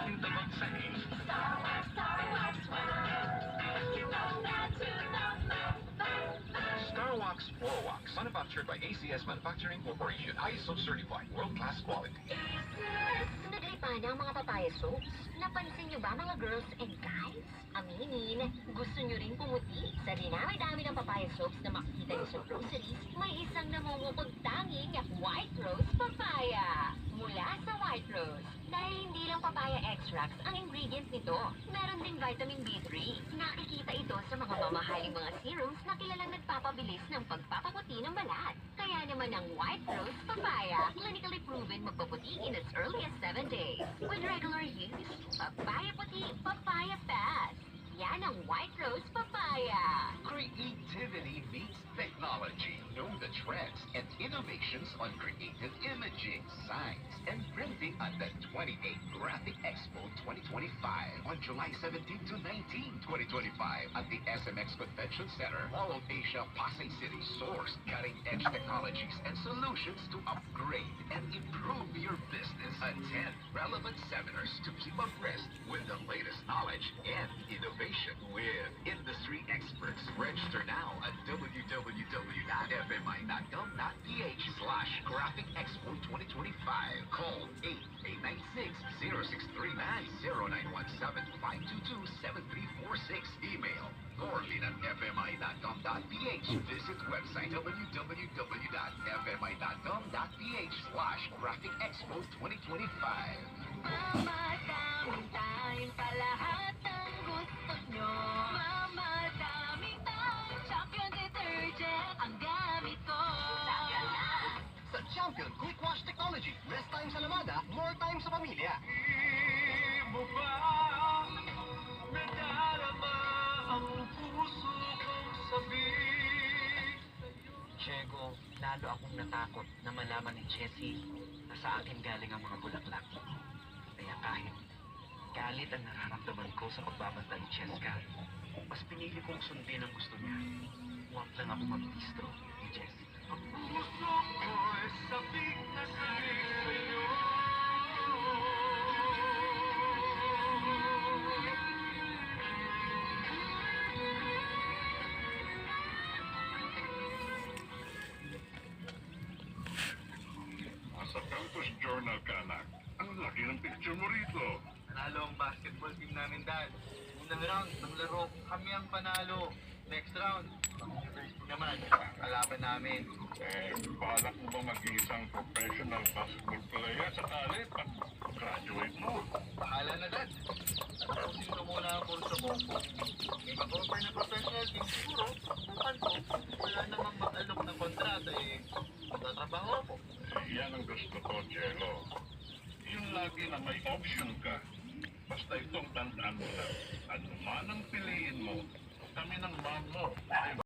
makintabang sa age. Starwax Floorwax, manufactured by ACS Manufacturing Corporation, ISO certified, world-class quality. Nagripa ng mga papaya soaps. Napansin niyo ba mga girls and guys? Aminin, gusto niyo rin pumuti. Sa dinami-dami ng papaya soaps na makikita niyo sa groceries, may isang namumukod tanging White Rose Papaya. Mula sa White Rose. Dahil hindi lang papaya extracts ang ingredient nito. Meron ding vitamin B3. Nakikita ito sa mga mamahaling mga serums na kilalang nagpapabilis ng pagpapaputi ng balat. Kaya naman ang White Rose Papaya, clinically proven magpaputi in as early as 7 days. With regular use, papaya puti, papaya fast. Yan ang White Rose Papaya. Creativity meets technology. Know the trends and innovations on creative imaging, science, and printing at the 28th Graphic Expo 2025 on July 17 to 19, 2025 at the SMX Convention Center, Mall of Asia, Pasay City. Source cutting-edge technologies and solutions to upgrade and improve your business. Attend relevant seminars to keep abreast with the latest knowledge and innovation with industry experts. Register now at www.fmi.gov.ph/Graphic Expo 2025. Call 8896-063-0917-522-7346. Email norlin@fmi.gov.ph. Visit website www.fmi.gov.ph/Graphic Expo 2025. Mamadaming pa lahat ng gusto nyo. Mamadaming tayong Champion Detergent ang gamit ko. Sa Champion Quick Wash Technology, less time sa lamada, more time sa pamilya. Mo ba nadarama ang puso kong sabihin? Diego, lalo akong natakot na malaman ni Jessie na sa akin galing ang mga bulaklak. Kaya kahit galit ang nararamdaman ko sa pagbabanta ni Cheska, mas pinili kong sundin ang gusto niya. Huwag lang ako magbistro ni Jessie. Ang puso ko'y sabik na sabik sa'yo. Sa Campus Journal ka, anak. Ang laki ng picture mo rito. Nanalo ang basketball team namin, Dad. Unang round ng laro, kami ang panalo. Next round, ang university naman, kalaban namin. Balak mo ba maging isang professional basketball player sa college at graduate mo? Bahala na, Dad. Tapusin ko muna ang kurso ko. May mag-offer na professional team siguro. Bukan ko, wala namang mag-alok ng kontrata magtatrabaho ako. Yan ang gusto ko, Jello. Yung lagi na may option ka. Basta itong tandaan mo lang. Ano man ang piliin mo, kami ng mom mo ay